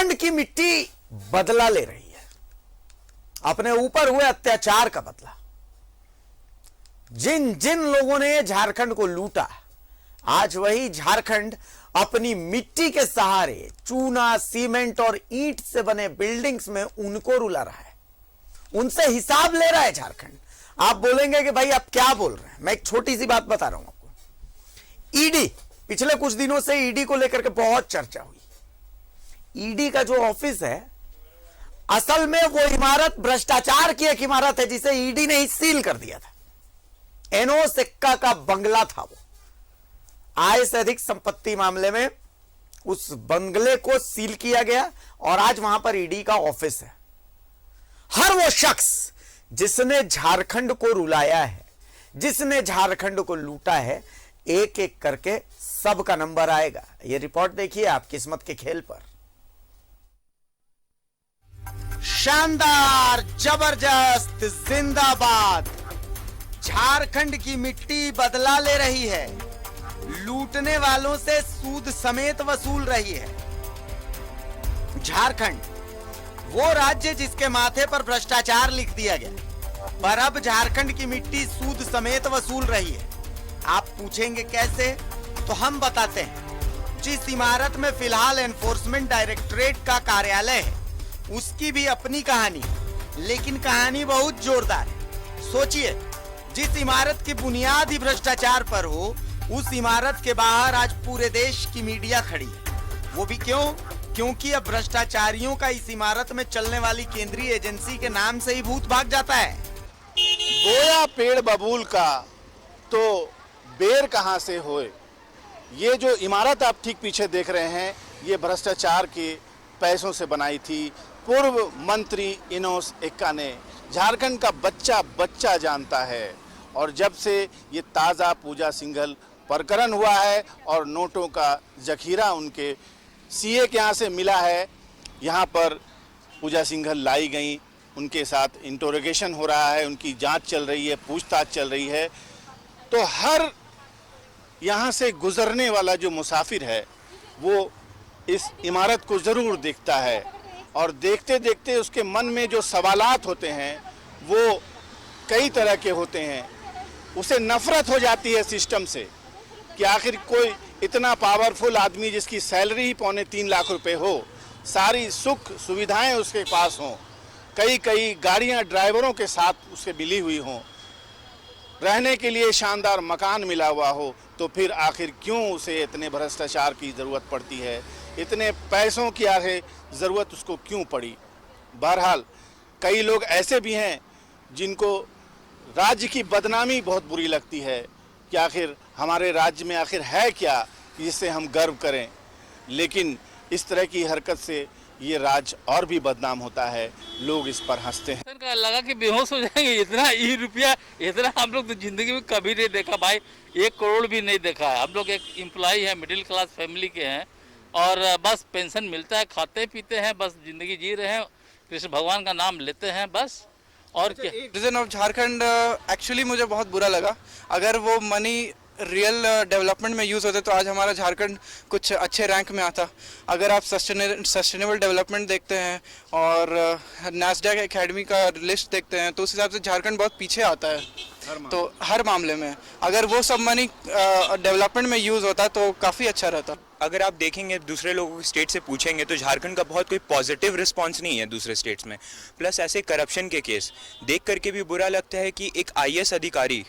झारखंड की मिट्टी बदला ले रही है, अपने ऊपर हुए अत्याचार का बदला। जिन जिन लोगों ने झारखंड को लूटा, आज वही झारखंड अपनी मिट्टी के सहारे चूना, सीमेंट और ईंट से बने बिल्डिंग्स में उनको रुला रहा है, उनसे हिसाब ले रहा है झारखंड। आप बोलेंगे कि भाई आप क्या बोल रहे हैं, मैं एक छोटी सी बात बता रहा हूं आपको। ईडी, पिछले कुछ दिनों से ईडी को लेकर के बहुत चर्चा हुई। ईडी का जो ऑफिस है, असल में वो इमारत भ्रष्टाचार की एक इमारत है जिसे ईडी ने ही सील कर दिया था। एनो सिक्का का बंगला था वो। आय से अधिक संपत्ति मामले में उस बंगले को सील किया गया और आज वहां पर ईडी का ऑफिस है। हर वो शख्स जिसने झारखंड को रुलाया है, जिसने झारखंड को लूटा है, एक एक करके सबका नंबर आएगा। ये रिपोर्ट देखिए आप किस्मत के खेल पर। शानदार, जबरदस्त, जिंदाबाद। झारखंड की मिट्टी बदला ले रही है, लूटने वालों से सूद समेत वसूल रही है। झारखंड वो राज्य जिसके माथे पर भ्रष्टाचार लिख दिया गया, पर अब झारखंड की मिट्टी सूद समेत वसूल रही है। आप पूछेंगे कैसे, तो हम बताते हैं। जिस इमारत में फिलहाल एनफोर्समेंट डायरेक्टरेट का कार्यालय है, उसकी भी अपनी कहानी है, लेकिन कहानी बहुत जोरदार है। सोचिए, जिस इमारत की बुनियाद ही भ्रष्टाचार पर हो, उस इमारत के बाहर आज पूरे देश की मीडिया खड़ी है। वो भी क्यों? क्योंकि अब भ्रष्टाचारियों का इस इमारत में चलने वाली केंद्रीय एजेंसी के नाम से ही भूत भाग जाता है। बोया पेड़ बबूल का तो बेर कहां से होए। ये जो इमारत आप ठीक पीछे देख रहे हैं, ये भ्रष्टाचार के पैसों से बनाई थी। पूर्व मंत्री इनोस एक्का ने झारखंड का बच्चा बच्चा जानता है, और जब से ये ताज़ा पूजा सिंघल प्रकरण हुआ है और नोटों का जखीरा उनके सीए के यहाँ से मिला है, यहाँ पर पूजा सिंघल लाई गई, उनके साथ इंटरोगेशन हो रहा है, उनकी जांच चल रही है, पूछताछ चल रही है। तो हर यहाँ से गुजरने वाला जो मुसाफिर है वो इस इमारत को ज़रूर देखता है, और देखते देखते उसके मन में जो सवालात होते हैं वो कई तरह के होते हैं। उसे नफरत हो जाती है सिस्टम से कि आखिर कोई इतना पावरफुल आदमी जिसकी सैलरी ही 3.25 लाख रुपए हो, सारी सुख सुविधाएं उसके पास हों, कई कई गाड़ियां ड्राइवरों के साथ उससे मिली हुई हों, रहने के लिए शानदार मकान मिला हुआ हो, तो फिर आखिर क्यों उसे इतने भ्रष्टाचार की ज़रूरत पड़ती है, इतने पैसों की आखिर ज़रूरत उसको क्यों पड़ी। बहरहाल कई लोग ऐसे भी हैं जिनको राज्य की बदनामी बहुत बुरी लगती है कि आखिर हमारे राज्य में आखिर है क्या जिससे हम गर्व करें, लेकिन इस तरह की हरकत से ये राज्य और भी बदनाम होता है, लोग इस पर हंसते हैं। लगा कि बेहोश हो जाएंगे, इतना ई रुपया, इतना हम लोग तो जिंदगी में कभी नहीं देखा भाई, 1 करोड़ भी नहीं देखा है। हम लोग एक एम्प्लॉय है, मिडिल क्लास फैमिली के हैं, और बस पेंशन मिलता है, खाते पीते हैं, बस जिंदगी जी रहे हैं, कृष्ण भगवान का नाम लेते हैं बस। और क्या रीजन ऑफ झारखंड एक्चुअली मुझे बहुत बुरा लगा। अगर वो मनी रियल डेवलपमेंट में यूज़ होते तो आज हमारा झारखंड कुछ अच्छे रैंक में आता। अगर आप सस्टेनेबल डेवलपमेंट देखते हैं और नैस्डैक एकेडमी का लिस्ट देखते हैं तो उस हिसाब से झारखंड बहुत पीछे आता है। तो हर मामले में अगर वो सब मनी डेवलपमेंट में यूज़ होता तो काफ़ी अच्छा रहता। अगर आप देखेंगे दूसरे लोगों के स्टेट से पूछेंगे तो झारखंड का बहुत कोई पॉजिटिव रिस्पांस नहीं है दूसरे स्टेट्स में। प्लस ऐसे करप्शन के केस देख करके भी बुरा लगता है कि एक आईएएस अधिकारी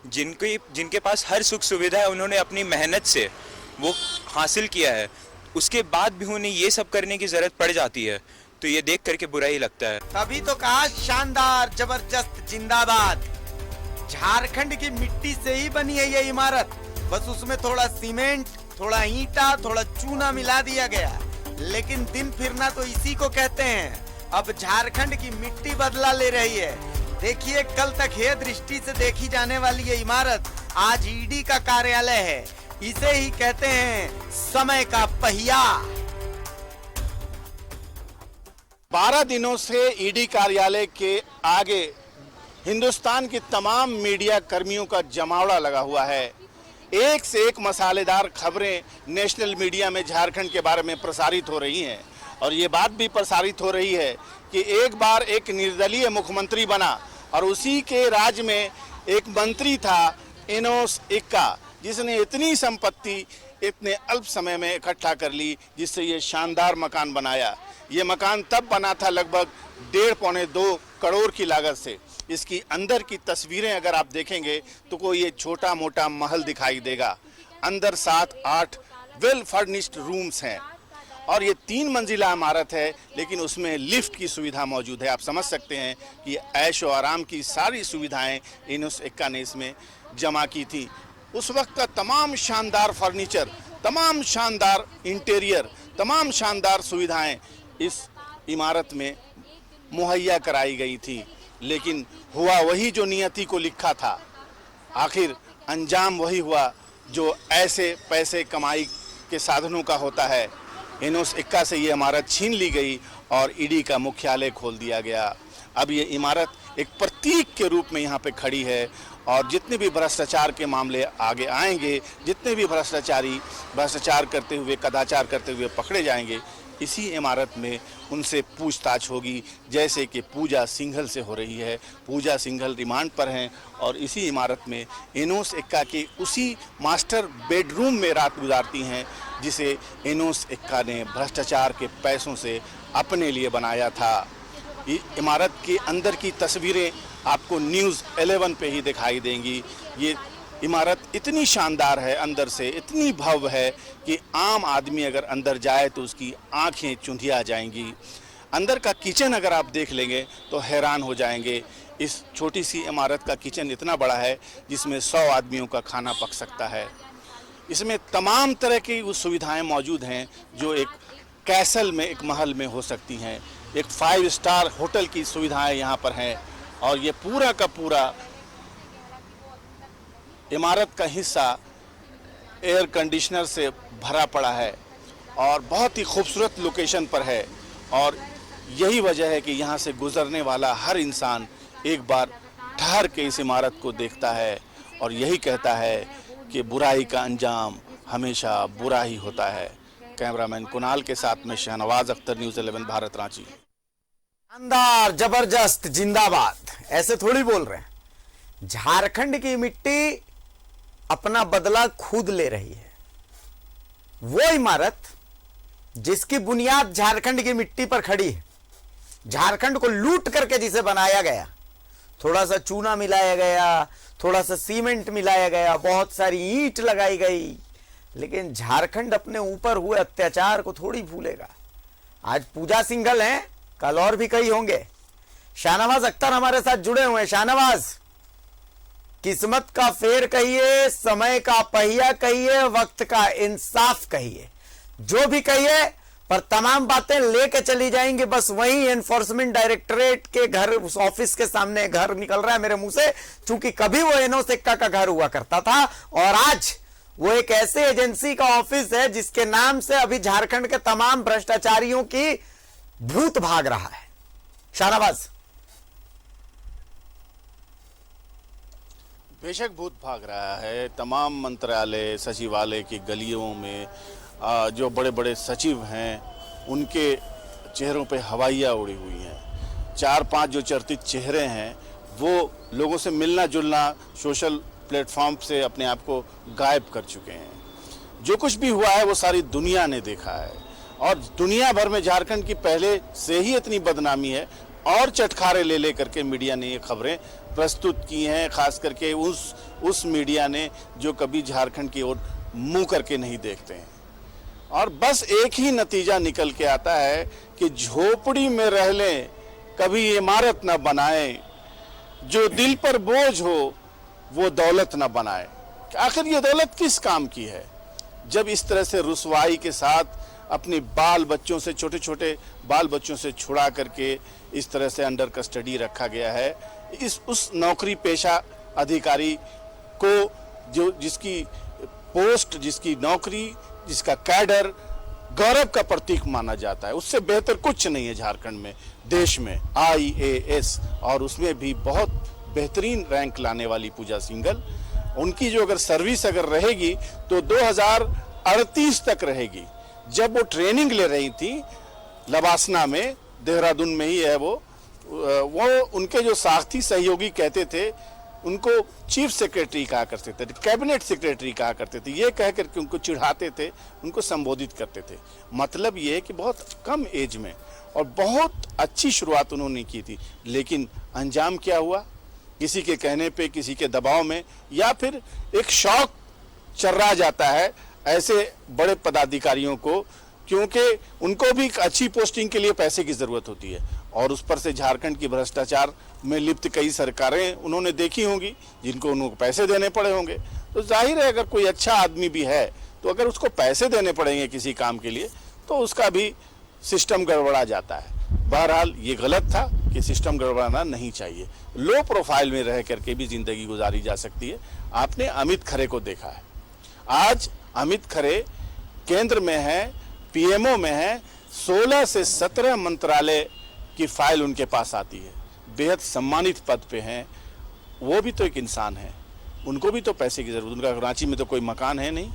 जिनके पास हर सुख सुविधा है, उन्होंने अपनी मेहनत से वो हासिल किया है, उसके बाद भी उन्हें ये सब करने की ज़रूरत पड़ जाती है, तो ये देख करके बुरा ही लगता है। तभी तो कहा शानदार, जबरदस्त, जिंदाबाद। झारखंड की मिट्टी से ही बनी है ये इमारत, बस उसमें थोड़ा सीमेंट, थोड़ा ईंटा, थोड़ा चूना मिला दिया गया, लेकिन दिन फिरना तो इसी को कहते हैं। अब झारखंड की मिट्टी बदला ले रही है। देखिए, कल तक हे दृष्टि से देखी जाने वाली ये इमारत आज ईडी का कार्यालय है। इसे ही कहते हैं समय का पहिया। 12 दिनों से ईडी कार्यालय के आगे हिंदुस्तान की तमाम मीडिया कर्मियों का जमावड़ा लगा हुआ है। एक से एक मसालेदार खबरें नेशनल मीडिया में झारखंड के बारे में प्रसारित हो रही हैं, और ये बात भी प्रसारित हो रही है कि एक बार एक निर्दलीय मुख्यमंत्री बना और उसी के राज्य में एक मंत्री था एनोस एक्का, जिसने इतनी संपत्ति इतने अल्प समय में इकट्ठा कर ली, जिससे ये शानदार मकान बनाया। ये मकान तब बना था लगभग 1.5-2 करोड़ की लागत से। इसकी अंदर की तस्वीरें अगर आप देखेंगे तो कोई ये छोटा मोटा महल दिखाई देगा। अंदर 7-8 वेल फर्निश्ड रूम्स हैं और ये 3 मंजिला इमारत है, लेकिन उसमें लिफ्ट की सुविधा मौजूद है। आप समझ सकते हैं कि ऐशो आराम की सारी सुविधाएं एनोस एक्का ने इसमें जमा की थी। उस वक्त का तमाम शानदार फर्नीचर, तमाम शानदार इंटीरियर, तमाम शानदार सुविधाएं इस इमारत में मुहैया कराई गई थी, लेकिन हुआ वही जो नियति को लिखा था। आखिर अंजाम वही हुआ जो ऐसे पैसे कमाई के साधनों का होता है। एनोस एक्का से ये इमारत छीन ली गई और ईडी का मुख्यालय खोल दिया गया। अब ये इमारत एक प्रतीक के रूप में यहाँ पे खड़ी है और जितने भी भ्रष्टाचार के मामले आगे आएंगे, जितने भी भ्रष्टाचारी भ्रष्टाचार करते हुए, कदाचार करते हुए पकड़े जाएंगे, इसी इमारत में उनसे पूछताछ होगी, जैसे कि पूजा सिंघल से हो रही है। पूजा सिंघल रिमांड पर हैं और इसी इमारत में एनोस एक्का के उसी मास्टर बेडरूम में रात गुजारती हैं, जिसे एनोस एक्का ने भ्रष्टाचार के पैसों से अपने लिए बनाया था। इमारत के अंदर की तस्वीरें आपको न्यूज़ 11 पे ही दिखाई देंगी। ये इमारत इतनी शानदार है, अंदर से इतनी भव्य है कि आम आदमी अगर अंदर जाए तो उसकी आंखें चुंधिया जाएंगी। अंदर का किचन अगर आप देख लेंगे तो हैरान हो जाएंगे। इस छोटी सी इमारत का किचन इतना बड़ा है जिसमें 100 आदमियों का खाना पक सकता है। इसमें तमाम तरह की वो सुविधाएं मौजूद हैं जो एक कैसल में, एक महल में हो सकती हैं। एक 5 स्टार होटल की सुविधाएं यहाँ पर हैं और ये पूरा का पूरा इमारत का हिस्सा एयर कंडीशनर से भरा पड़ा है और बहुत ही खूबसूरत लोकेशन पर है। और यही वजह है कि यहाँ से गुजरने वाला हर इंसान एक बार ठहर के इस इमारत को देखता है और यही कहता है कि बुराई का अंजाम हमेशा बुरा ही होता है। कैमरामैन कुणाल के साथ में शहनवाज अख्तर, न्यूज़ 11 भारत, रांची। शानदार, जबरदस्त, जिंदाबाद, ऐसे थोड़ी बोल रहे हैं। झारखंड की मिट्टी अपना बदला खुद ले रही है। वो इमारत जिसकी बुनियाद झारखंड की मिट्टी पर खड़ी है, झारखंड को लूट करके जिसे बनाया गया, थोड़ा सा चूना मिलाया गया, थोड़ा सा सीमेंट मिलाया गया, बहुत सारी ईंट लगाई गई, लेकिन झारखंड अपने ऊपर हुए अत्याचार को थोड़ी भूलेगा। आज पूजा सिंघल हैं, कल और भी कई होंगे। शाहनवाज अख्तर हमारे साथ जुड़े हुए हैं। शाहनवाज, किस्मत का फेर कहिए, समय का पहिया कहिए, वक्त का इंसाफ कहिए, जो भी कहिए, पर तमाम बातें लेके चली जाएंगी बस वही एनफोर्समेंट डायरेक्टरेट के घर, उस ऑफिस के सामने घर निकल रहा है मेरे मुंह से, चूंकि कभी वो एनोस एक्का का घर हुआ करता था और आज वो एक ऐसे एजेंसी का ऑफिस है जिसके नाम से अभी झारखंड के तमाम भ्रष्टाचारियों की भूत भाग रहा है। शाहनवाज, बेशक भूत भाग रहा है। तमाम मंत्रालय, सचिवालय की गलियों में जो बड़े बड़े सचिव हैं उनके चेहरों पे हवाइयाँ उड़ी हुई हैं। 4-5 जो चर्चित चेहरे हैं वो लोगों से मिलना जुलना, सोशल प्लेटफॉर्म से अपने आप को गायब कर चुके हैं। जो कुछ भी हुआ है वो सारी दुनिया ने देखा है और दुनिया भर में झारखंड की पहले से ही इतनी बदनामी है और चटखारे ले ले करके मीडिया ने ये खबरें प्रस्तुत की हैं, खास करके उस मीडिया ने जो कभी झारखंड की ओर मुंह करके नहीं देखते हैं। और बस एक ही नतीजा निकल के आता है कि झोपड़ी में रह लें, कभी इमारत न बनाएं, जो दिल पर बोझ हो वो दौलत न बनाए। आखिर ये दौलत किस काम की है जब इस तरह से रुसवाई के साथ अपने बाल बच्चों से, छोटे छोटे बाल बच्चों से छुड़ा करके इस तरह से अंडर कस्टडी रखा गया है। उस नौकरी पेशा अधिकारी को जो जिसकी पोस्ट, जिसकी नौकरी, जिसका कैडर गौरव का प्रतीक माना जाता है, उससे बेहतर कुछ नहीं है झारखंड में, देश में। IAS और उसमें भी बहुत बेहतरीन रैंक लाने वाली पूजा सिंघल, उनकी जो अगर सर्विस अगर रहेगी तो 2038 तक रहेगी। जब वो ट्रेनिंग ले रही थी लवासना में, देहरादून में ही है वो उनके जो साथी सहयोगी कहते थे उनको चीफ सेक्रेटरी कहा करते थे, कैबिनेट सेक्रेटरी कहा करते थे, ये कह करके उनको चिढ़ाते थे, उनको संबोधित करते थे। मतलब ये है कि बहुत कम एज में और बहुत अच्छी शुरुआत उन्होंने की थी, लेकिन अंजाम क्या हुआ? किसी के कहने पे, किसी के दबाव में, या फिर एक शौक चर्रा जाता है ऐसे बड़े पदाधिकारियों को, क्योंकि उनको भी अच्छी पोस्टिंग के लिए पैसे की ज़रूरत होती है। और उस पर से झारखंड की भ्रष्टाचार में लिप्त कई सरकारें उन्होंने देखी होंगी, जिनको उनको पैसे देने पड़े होंगे। तो जाहिर है अगर कोई अच्छा आदमी भी है तो अगर उसको पैसे देने पड़ेंगे किसी काम के लिए तो उसका भी सिस्टम गड़बड़ा जाता है। बहरहाल ये गलत था कि सिस्टम गड़बड़ाना नहीं चाहिए। लो प्रोफाइल में रह करके भी ज़िंदगी गुजारी जा सकती है। आपने अमित खरे को देखा है, आज अमित खरे केंद्र में है, पीएमओ में है, 16 से 17 मंत्रालय की फाइल उनके पास आती है, बेहद सम्मानित पद पे हैं। वो भी तो एक इंसान है, उनको भी तो पैसे की जरूरत। उनका रांची में तो कोई मकान है नहीं,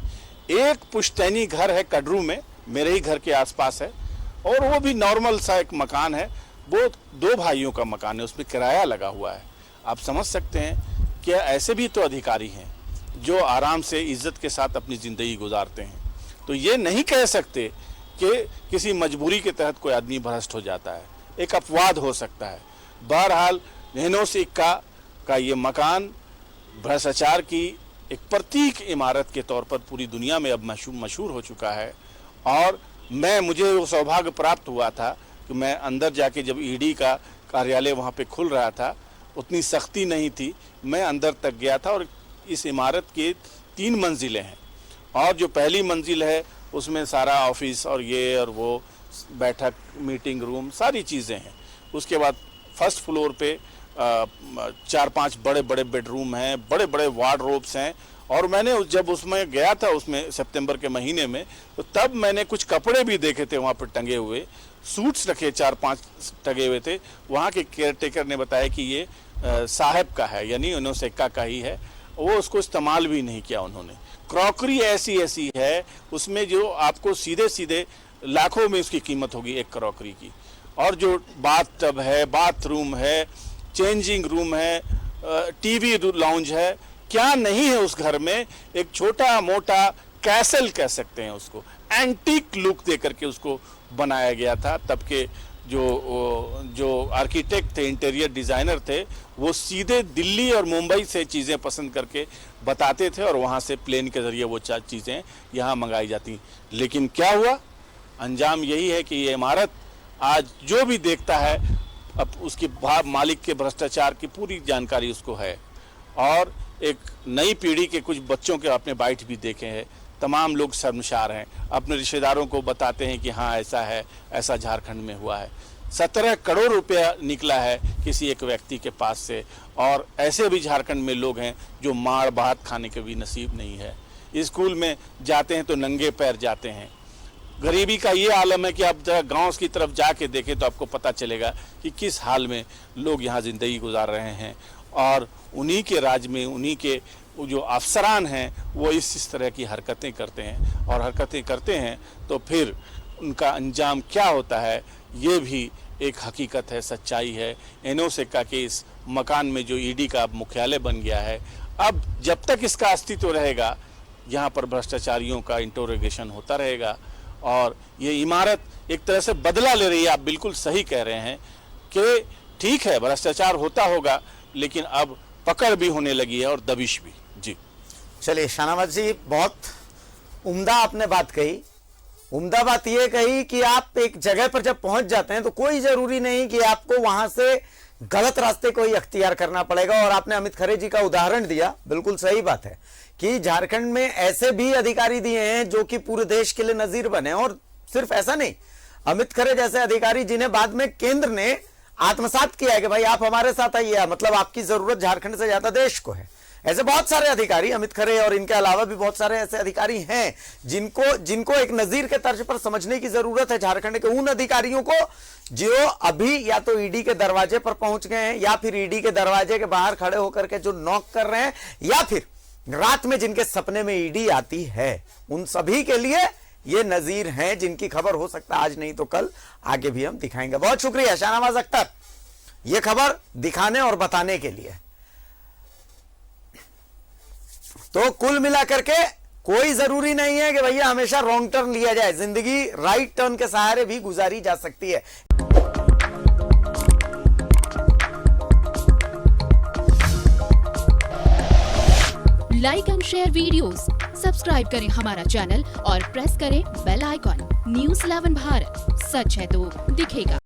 एक पुश्तैनी घर है कटरू में, मेरे ही घर के आसपास है, और वो भी नॉर्मल सा एक मकान है। वो 2 भाइयों का मकान है, उसमें किराया लगा हुआ है। आप समझ सकते हैं कि ऐसे भी तो अधिकारी हैं जो आराम से इज्जत के साथ अपनी ज़िंदगी गुजारते हैं। तो ये नहीं कह सकते कि किसी मजबूरी के तहत कोई आदमी भ्रष्ट हो जाता है, एक अपवाद हो सकता है। बहरहाल नेनोस इक्का का ये मकान भ्रष्टाचार की एक प्रतीक इमारत के तौर पर पूरी दुनिया में अब मशहूर हो चुका है। और मुझे वो सौभाग्य प्राप्त हुआ था कि मैं अंदर जाके, जब ईडी का कार्यालय वहाँ पे खुल रहा था, उतनी सख्ती नहीं थी, मैं अंदर तक गया था। और इस इमारत के 3 मंजिलें हैं, और जो पहली मंजिल है उसमें सारा ऑफिस और ये और वो, बैठक, मीटिंग रूम, सारी चीज़ें हैं। उसके बाद फर्स्ट फ्लोर पे 4-5 बड़े बड़े बेडरूम हैं, बड़े बड़े वार्डरोब्स हैं। और मैंने जब उसमें गया था, उसमें सितंबर के महीने में, तो तब मैंने कुछ कपड़े भी देखे थे वहाँ पर टंगे हुए, सूट्स रखे 4-5 टंगे हुए थे। वहाँ के केयरटेकर ने बताया कि ये साहब का है, यानी नेनोस इक्का का ही है, वो उसको इस्तेमाल भी नहीं किया उन्होंने। क्रॉकरी ऐसी है उसमें जो आपको सीधे सीधे लाखों में उसकी कीमत होगी एक क्रॉकरी की। और जो बाथ टब है, बाथरूम है, चेंजिंग रूम है, टीवी लाउंज है, क्या नहीं है उस घर में। एक छोटा मोटा कैसल कह सकते हैं उसको, एंटीक लुक दे करके उसको बनाया गया था। तब के जो आर्किटेक्ट थे, इंटीरियर डिज़ाइनर थे, वो सीधे दिल्ली और मुंबई से चीज़ें पसंद करके बताते थे और वहाँ से प्लेन के ज़रिए वो चीज़ें यहाँ मंगाई जाती। लेकिन क्या हुआ? अंजाम यही है कि ये इमारत आज जो भी देखता है, अब उसकी मालिक के भ्रष्टाचार की पूरी जानकारी उसको है। और एक नई पीढ़ी के कुछ बच्चों के आपने बाइट भी देखे हैं, तमाम लोग शर्मसार हैं, अपने रिश्तेदारों को बताते हैं कि हाँ ऐसा है, ऐसा झारखंड में हुआ है। 17 करोड़ रुपया निकला है किसी एक व्यक्ति के पास से। और ऐसे भी झारखंड में लोग हैं जो मार भात खाने के भी नसीब नहीं है। स्कूल में जाते हैं तो नंगे पैर जाते हैं। गरीबी का ये आलम है कि आप जरा गाँव की तरफ जाके देखें तो आपको पता चलेगा कि किस हाल में लोग यहाँ ज़िंदगी गुजार रहे हैं। और उन्हीं के राज में, उन्हीं के जो अफसरान हैं, वो इस तरह की हरकतें करते हैं। और हरकतें करते हैं तो फिर उनका अंजाम क्या होता है, ये भी एक हकीकत है, सच्चाई है। नेनोस इक्का के इस मकान में जो ईडी का मुख्यालय बन गया है, अब जब तक इसका अस्तित्व रहेगा, यहाँ पर भ्रष्टाचारियों का इंटरोगेशन होता रहेगा। और ये इमारत एक तरह से बदला ले रही है। आप बिल्कुल सही कह रहे हैं कि ठीक है, भ्रष्टाचार होता होगा, लेकिन अब पकड़ भी होने लगी है और दबिश भी। जी चलिए शाहनवाज जी, बहुत उम्दा आपने बात कही। उम्दा बात यह कही कि आप एक जगह पर जब पहुंच जाते हैं तो कोई जरूरी नहीं कि आपको वहां से गलत रास्ते को ही अख्तियार करना पड़ेगा। और आपने अमित खरे जी का उदाहरण दिया, बिल्कुल सही बात है कि झारखंड में ऐसे भी अधिकारी दिए हैं जो कि पूरे देश के लिए नजीर बने। और सिर्फ ऐसा नहीं, अमित खरे जैसे अधिकारी जिन्हें बाद में केंद्र ने आत्मसात किया है कि भाई आप हमारे साथ आइए, मतलब आपकी जरूरत झारखंड से ज्यादा देश को है। ऐसे बहुत सारे अधिकारी, अमित खरे और इनके अलावा भी बहुत सारे ऐसे अधिकारी हैं जिनको एक नजीर के तर्ज पर समझने की जरूरत है झारखंड के उन अधिकारियों को जो अभी या तो ईडी के दरवाजे पर पहुंच गए हैं, या फिर ईडी के दरवाजे के बाहर खड़े होकर के जो नॉक कर रहे हैं, या फिर रात में जिनके सपने में ईडी आती है। उन सभी के लिए ये नजीर हैं जिनकी खबर हो सकता है आज नहीं तो कल आगे भी हम दिखाएंगे। बहुत शुक्रिया शाहनवाज अख्तर ये खबर दिखाने और बताने के लिए। तो कुल मिलाकर के कोई जरूरी नहीं है कि भैया हमेशा रॉन्ग टर्न लिया जाए, जिंदगी राइट टर्न के सहारे भी गुजारी जा सकती है। Like and share videos, subscribe करें हमारा चैनल और प्रेस करें बेल आइकॉन। न्यूज़ 11 भारत, सच है तो दिखेगा।